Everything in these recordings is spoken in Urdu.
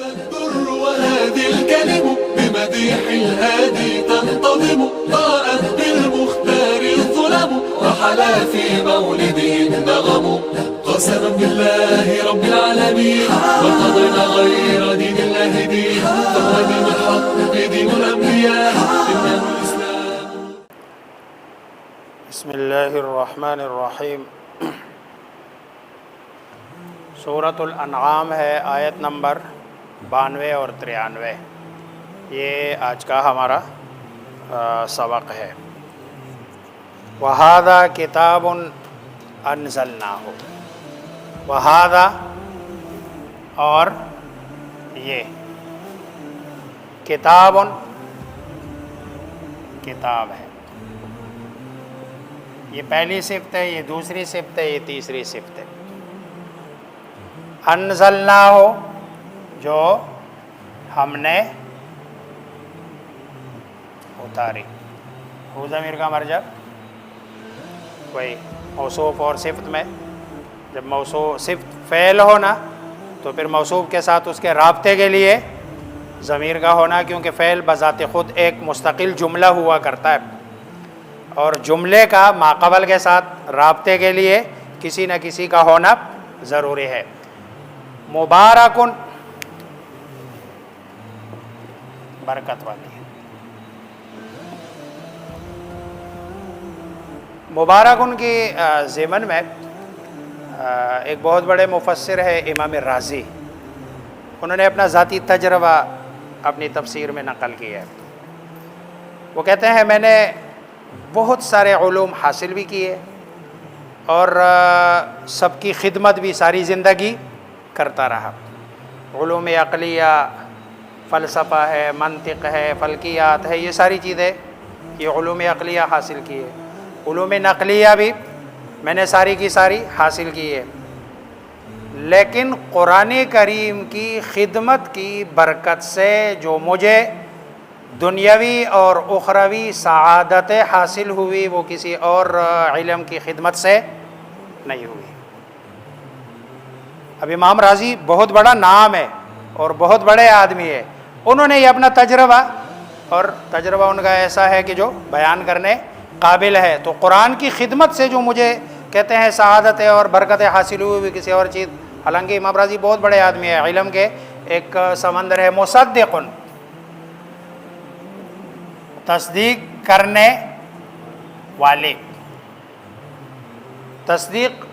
الدر وهذه الكلم بمديح الهادي تنتظم ضاءت بالمختار الظلم وحلا في مولده النغم قسما بالله رب العالمين ما قضينا غير دين الله دين فهو دين الحق دين الأنبياء إنه الإسلام. بسم الله الرحمن الرحیم. سورۃ الانعام ہے، آیت نمبر 92 اور 93. یہ آج کا ہمارا سبق ہے. وَهَذَا كِتَابٌ أَنزَلْنَاهُ. وَهَذَا اور یہ کتاب کتاب ہے. یہ پہلی صفت ہے، یہ دوسری صفت ہے، یہ تیسری صفت ہے. انزلناہ جو ہم نے اتاری. ہو ضمیر کا مرجع وہی موصوف اور صفت میں. جب موصوف صفت فعل ہونا تو پھر موصوف کے ساتھ اس کے رابطے کے لیے ضمیر کا ہونا، کیونکہ فعل بذات خود ایک مستقل جملہ ہوا کرتا ہے اور جملے کا ماقبل کے ساتھ رابطے کے لیے کسی نہ کسی کا ہونا ضروری ہے. مبارکن برکت والی ہے. مبارکن کی ضمن میں ایک بہت بڑے مفسر ہے امام رازی. انہوں نے اپنا ذاتی تجربہ اپنی تفسیر میں نقل کیا ہے. وہ کہتے ہیں میں نے بہت سارے علوم حاصل بھی کیے اور سب کی خدمت بھی ساری زندگی کرتا رہا. علوم عقلیہ، فلسفہ ہے، منطق ہے، فلکیات ہے، یہ ساری چیزیں یہ علوم عقلیہ حاصل کیے. علوم نقلیہ بھی میں نے ساری کی ساری حاصل کی ہے. لیکن قرآن کریم کی خدمت کی برکت سے جو مجھے دنیاوی اور اخروی سعادت حاصل ہوئی وہ کسی اور علم کی خدمت سے نہیں ہوئی. اب امام رازی بہت بڑا نام ہے اور بہت بڑے آدمی ہے. انہوں نے یہ اپنا تجربہ، اور تجربہ ان کا ایسا ہے کہ جو بیان کرنے قابل ہے. تو قرآن کی خدمت سے جو مجھے کہتے ہیں سعادت اور برکت حاصل ہوئی ہوئی کسی اور چیز، حالانکہ امام رازی بہت بڑے آدمی ہے، علم کے ایک سمندر ہے. مصدقن تصدیق کرنے والے. تصدیق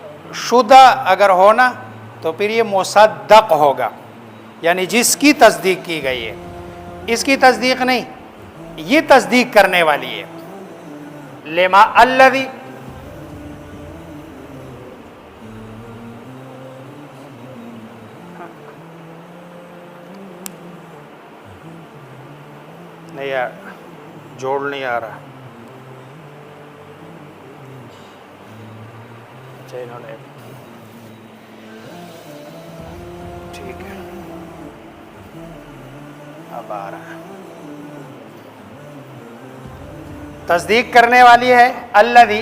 شدہ اگر ہونا تو پھر یہ مصدق ہوگا، یعنی جس کی تصدیق کی گئی ہے. اس کی تصدیق نہیں، یہ تصدیق کرنے والی ہے. لما الذی نہیں یار جوڑ نہیں آ رہا. اچھا انہوں نے ٹھیک ہے اب آ رہا ہے. تصدیق کرنے والی ہے الذی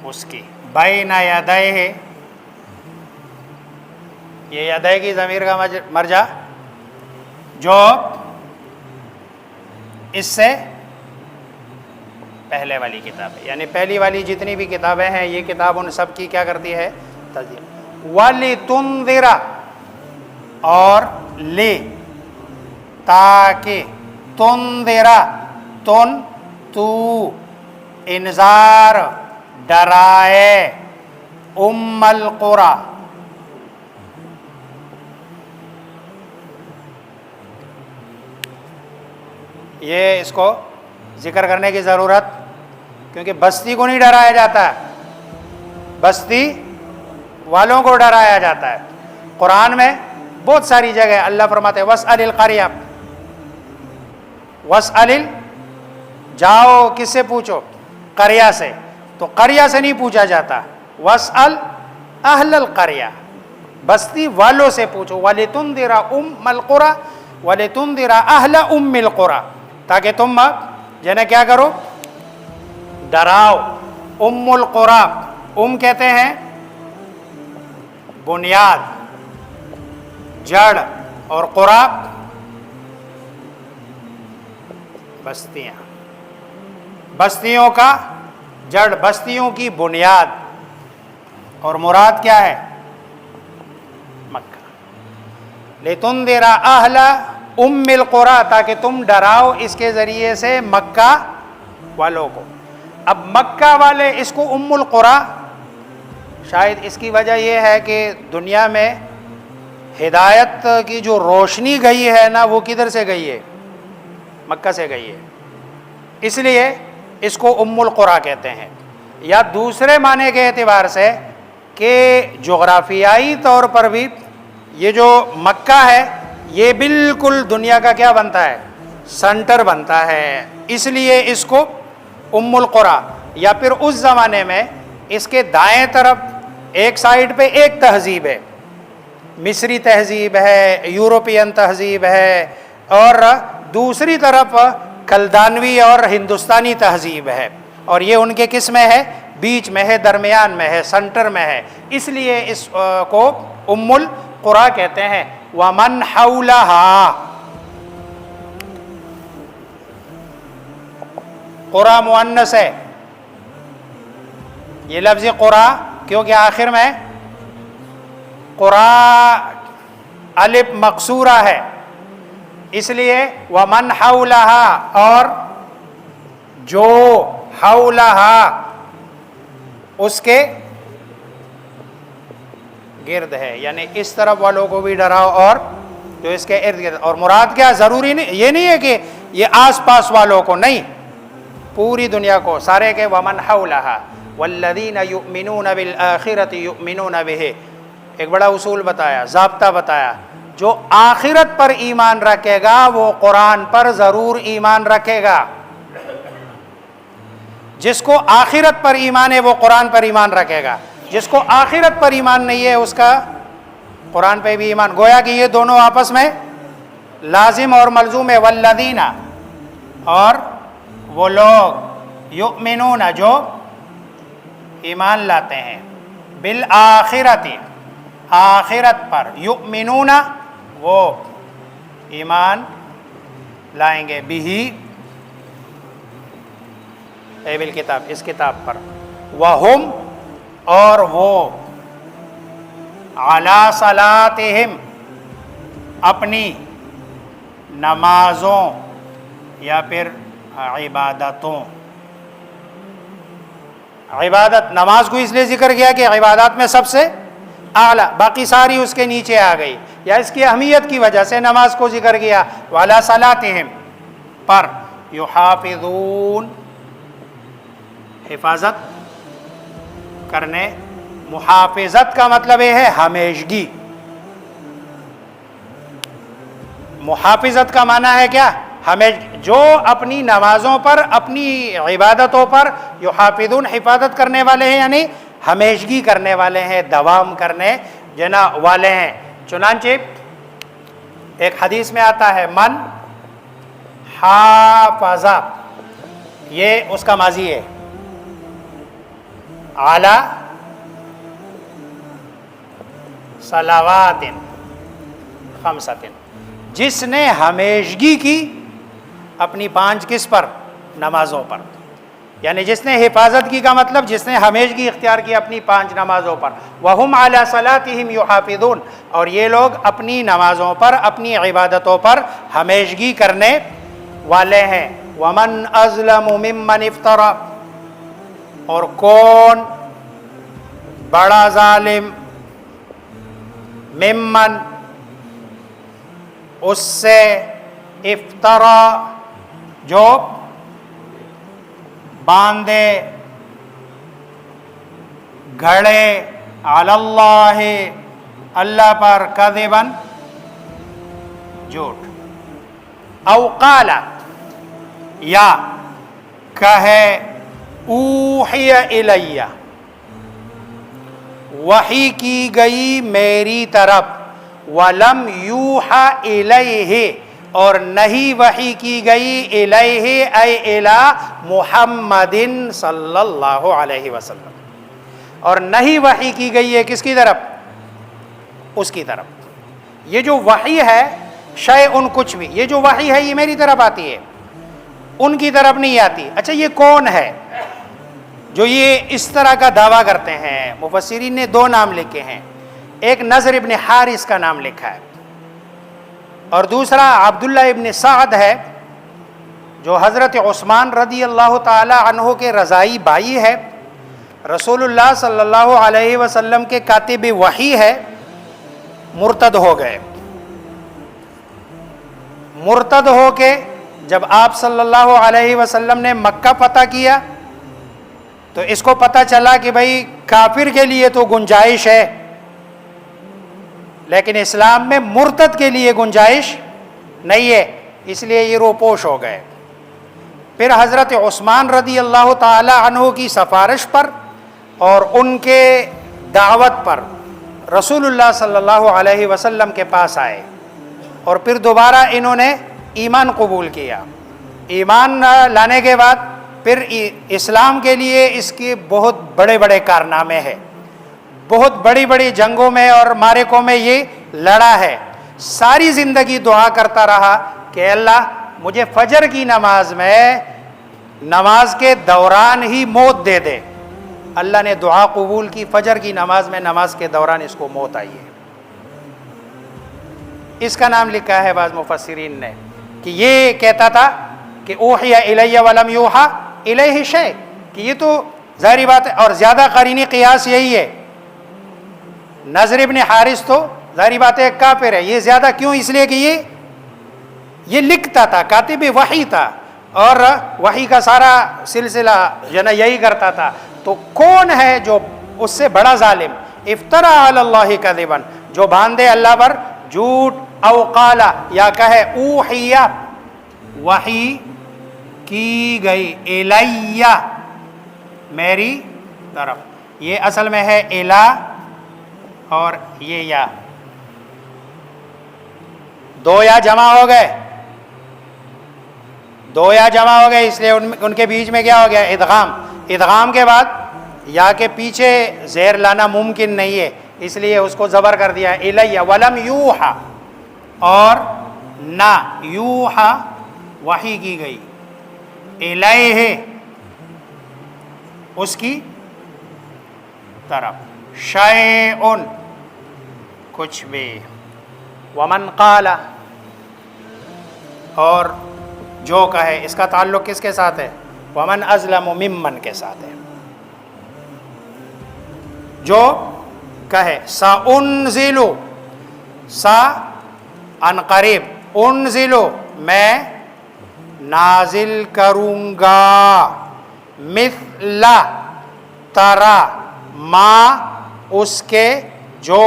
اس کی بین یدیہ. یہ یدیہ کی ضمیر کا مرجع جو اس سے پہلے والی کتاب ہے، یعنی پہلی والی جتنی بھی کتابیں ہیں یہ کتاب ان سب کی کیا کرتی ہے؟ تصدیق. وَلِتُنذِرَ اور لے تاکہ تنذر تن تو انذار ڈرائے ام القری یہ اس کو ذکر کرنے کی ضرورت، کیونکہ بستی کو نہیں ڈرایا جاتا ہے، بستی والوں کو ڈرایا جاتا ہے. قرآن میں بہت ساری جگہ اللہ فرماتے ہیں وَاسْأَلِ الْقَرْيَةَ، وَاسْأَلِ جاؤ کس سے پوچھو؟ قریہ سے. تو قریہ سے نہیں پوچھا جاتا، وَاسْأَلْ أَهْلَ الْقَرْيَةِ بستی والوں سے پوچھو. وَلِتُنذِرَ أُمَّ الْقُرَى وَلِتُنذِرَ أَهْلَ أُمِّ الْقُرَى تاکہ تم جنہیں کیا کرو؟ ڈراؤ. ام القری، ام کہتے ہیں بنیاد، جڑ اور قرا بستیاں، بستیوں کا جڑ، بستیوں کی بنیاد، اور مراد کیا ہے؟ مکہ۔ لِتُنذِرَ أَهْلَ أُمِّ الْقُرَىٰ، تاکہ تم ڈراؤ اس کے ذریعے سے مکہ والوں کو۔ اب مکہ والے اس کو ام القریٰ، شاید اس کی وجہ یہ ہے کہ دنیا میں ہدایت کی جو روشنی گئی ہے نا، وہ کدھر سے گئی ہے؟ مکہ سے گئی ہے، اس لیے اس کو ام القریٰ کہتے ہیں۔ یا دوسرے معنی کے اعتبار سے کہ جغرافیائی طور پر بھی یہ جو مکہ ہے یہ بالکل دنیا کا کیا بنتا ہے؟ سنٹر بنتا ہے، اس لیے اس کو ام القریٰ۔ یا پھر اس زمانے میں اس کے دائیں طرف ایک سائیڈ پہ ایک تہذیب ہے، مصری تہذیب ہے، یورپین تہذیب ہے، اور دوسری طرف کلدانوی اور ہندوستانی تہذیب ہے، اور یہ ان کے کس میں ہے؟ بیچ میں ہے، درمیان میں ہے، سنٹر میں ہے، اس لیے اس کو ام القریٰ کہتے ہیں۔ وَمَنْ حَوْلَهَا، قریٰ مؤنث ہے، یہ لفظ قریٰ کیونکہ آخر میں قریٰ الف مقصورہ ہے، اس لیے وَمَنْ حَوْلَهَا، اور جو حَوْلَهَا اس کے گرد ہے، یعنی اس طرف والوں کو بھی ڈراؤ اور جو اس کے ارد گرد۔ اور مراد کیا؟ ضروری نہیں، یہ نہیں ہے کہ یہ آس پاس والوں کو، نہیں، پوری دنیا کو، سارے کے وَمَنْ حَوْلَهَا وَالَّذِينَ يُؤْمِنُونَ بِالْآخِرَةِ يُؤْمِنُونَ بِهِ۔ ایک بڑا اصول بتایا، ضابطہ بتایا، جو آخرت پر ایمان رکھے گا وہ قرآن پر ضرور ایمان رکھے گا۔ جس کو آخرت پر ایمان ہے وہ قرآن پر ایمان رکھے گا، جس کو آخرت پر ایمان نہیں ہے اس کا قرآن پہ بھی ایمان۔ گویا کہ یہ دونوں آپس میں لازم اور ملزوم ہے۔ والذین، اور وہ لوگ، یؤمنون، جو ایمان لاتے ہیں، بالآخرت، آخرت پر، یؤمنون، وہ ایمان لائیں گے، بھی، اے بالکتاب، اس کتاب پر، وہم، اور وہ، علی صلاتہم، اپنی نمازوں یا پھر عبادتوں، عبادت، نماز کو اس لیے ذکر کیا کہ عبادات میں سب سے اعلیٰ، باقی ساری اس کے نیچے آ گئی، یا اس کی اہمیت کی وجہ سے نماز کو ذکر کیا۔ وعلی صلاتہم، پر، یحافظون، حفاظت کرنے، محافظت کا مطلب یہ ہے ہمیشگی۔ محافظت کا معنی ہے کیا؟ جو اپنی نمازوں پر، اپنی عبادتوں پر، یحافظون، حفاظت کرنے والے ہیں، یعنی ہمیشگی کرنے والے ہیں، دوام کرنے والے ہیں۔ چنانچہ ایک حدیث میں آتا ہے، من حافظ، یہ اس کا ماضی ہے، علی صلوات خمسۃ، جس نے ہمیشگی کی اپنی 5 کس پر؟ نمازوں پر، یعنی جس نے حفاظت کی کا مطلب جس نے ہمیشگی اختیار کی اپنی 5 نمازوں پر۔ وَهُمْ عَلَى صَلَاتِهِمْ يُحَافِظُونَ، اور یہ لوگ اپنی نمازوں پر، اپنی عبادتوں پر ہمیشگی کرنے والے ہیں۔ وَمَنْ أَظْلَمُ مِمَّنِ افْتَرَى، اور کون بڑا ظالم، ممن، اس سے، افطرا، جو باندھے، گھڑے، علی اللہ، اللہ پر، کذباً، جھوٹ، او قال، یا کہے، اوحی الی، وحی کی گئی میری طرف، ولم یوحى الیہ، اور نہیں وحی کی گئی الیہ، اے الی محمد صلی اللہ علیہ وسلم، اور نہیں وحی کی گئی ہے کس کی طرف؟ اس کی طرف۔ یہ جو وحی ہے شیء کچھ بھی، یہ جو وحی ہے یہ میری طرف آتی ہے، ان کی طرف نہیں آتی۔ اچھا یہ کون ہے جو یہ اس طرح کا دعویٰ کرتے ہیں؟ مفسرین نے دو نام لکھے ہیں، ایک نضر ابن حارث کا نام لکھا ہے اور دوسرا عبداللہ ابن سعد ہے، جو حضرت عثمان رضی اللہ تعالی عنہ کے رضائی بھائی ہے، رسول اللہ صلی اللہ علیہ وسلم کے کاتب وحی ہے، مرتد ہو گئے۔ مرتد ہو کے جب آپ صلی اللہ علیہ وسلم نے مکہ فتح کیا تو اس کو پتہ چلا کہ بھائی کافر کے لیے تو گنجائش ہے لیکن اسلام میں مرتد کے لیے گنجائش نہیں ہے، اس لیے یہ روپوش ہو گئے۔ پھر حضرت عثمان رضی اللہ تعالی عنہ کی سفارش پر اور ان کے دعوت پر رسول اللہ صلی اللہ علیہ وسلم کے پاس آئے اور پھر دوبارہ انہوں نے ایمان قبول کیا۔ ایمان لانے کے بعد پھر اسلام کے لیے اس کے بہت بڑے بڑے کارنامے ہیں، بہت بڑی بڑی جنگوں میں اور معرکوں میں یہ لڑا ہے۔ ساری زندگی دعا کرتا رہا کہ اللہ مجھے فجر کی نماز میں نماز کے دوران ہی موت دے دے۔ اللہ نے دعا قبول کی، فجر کی نماز میں نماز کے دوران اس کو موت آئی ہے۔ اس کا نام لکھا ہے بعض مفسرین نے کہ یہ کہتا تھا کہ اوحی الی ولم یوحا الیہ شیء، کہ یہ تو ظاہری بات ہے، اور زیادہ قرینی قیاس یہی ہے۔ نضر ابن حارث تو ظاہری بات ہے کافر ہے، یہ زیادہ کیوں؟ اس لیے کہ یہ لکھتا تھا، کاتب وحی تھا اور وحی کا سارا سلسلہ یہی کرتا تھا۔ تو کون ہے جو اس سے بڑا ظالم؟ افترا علی اللہ کذبا، جو باندھے اللہ پر جھوٹ، او قالا یا کہے اوحیا وحی کی گئی، الیہ میری طرف، یہ اصل میں ہے الہ اور یہ یا دو یا جمع ہو گئے، دو یا جمع ہو گئے، اس لیے ان کے بیچ میں کیا ہو گیا؟ ادغام۔ ادغام کے بعد یا کے پیچھے زیر لانا ممکن نہیں ہے، اس لیے اس کو زبر کر دیا الیہ ولم یوحا، اور نہ یوحا وحی کی گئی، الیہ اس کی طرف، شیء کچھ بھی، ومن قال اور جو کہے، اس کا تعلق کس کے ساتھ ہے؟ ومن ازلم ممن کے ساتھ ہے، جو کہے سأنزل، سا ان قریب، انزل میں نازل کروں گا، مثل ترا ما اس کے جو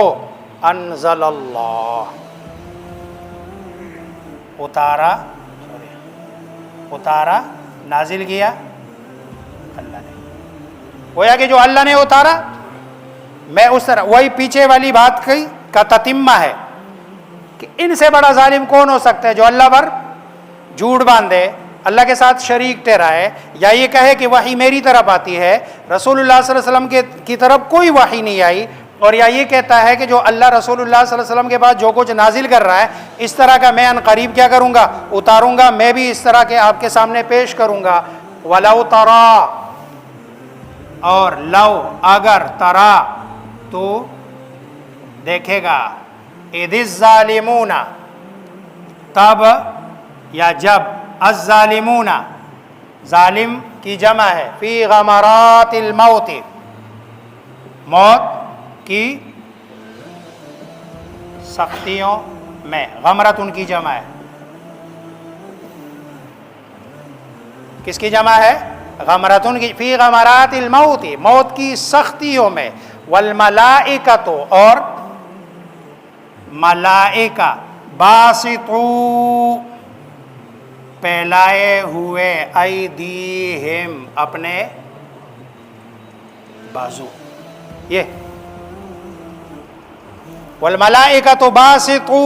انزل اللہ اتارا نازل کیا اللہ نے، گویا کہ جو اللہ نے اتارا میں اس طرح، وہی پیچھے والی بات کا تتمہ ہے کہ ان سے بڑا ظالم کون ہو سکتا ہے جو اللہ پر جھوٹ باندھے، اللہ کے ساتھ شریک ٹھہرائے، یا یہ کہے کہ وحی میری طرف آتی ہے، رسول اللہ صلی اللہ علیہ وسلم کی طرف کوئی وحی نہیں آئی، اور یا یہ کہتا ہے کہ جو اللہ رسول اللہ صلی اللہ علیہ وسلم کے بعد جو کچھ نازل کر رہا ہے اس طرح کا میں ان قریب کیا کروں گا؟ اتاروں گا، میں بھی اس طرح کے آپ کے سامنے پیش کروں گا۔ وَلَوْ تَرَا، اور لو اگر، ترا تو دیکھے گا، اِذِ الظَّالِمُونَ تب یا جب، الظالمون ظالم کی جمع ہے، فی غمرات الموت موت کی سختیوں میں، غمرت ان کی جمع ہے، کس کی جمع ہے؟ غمرتن کی، فی غمرات الموت موت کی سختیوں میں، والملائکۃ اور ملائکہ، باسطو پھیلائے ہوئے، ایدیہم اپنے بازو، یہ والملائکۃ باسطو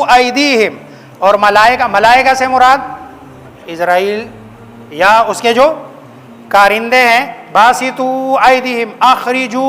ایدیہم، اور ملائکہ سے مراد اسرائیل یا اس کے جو کارندے ہیں، باسطو ایدیہم اخرجو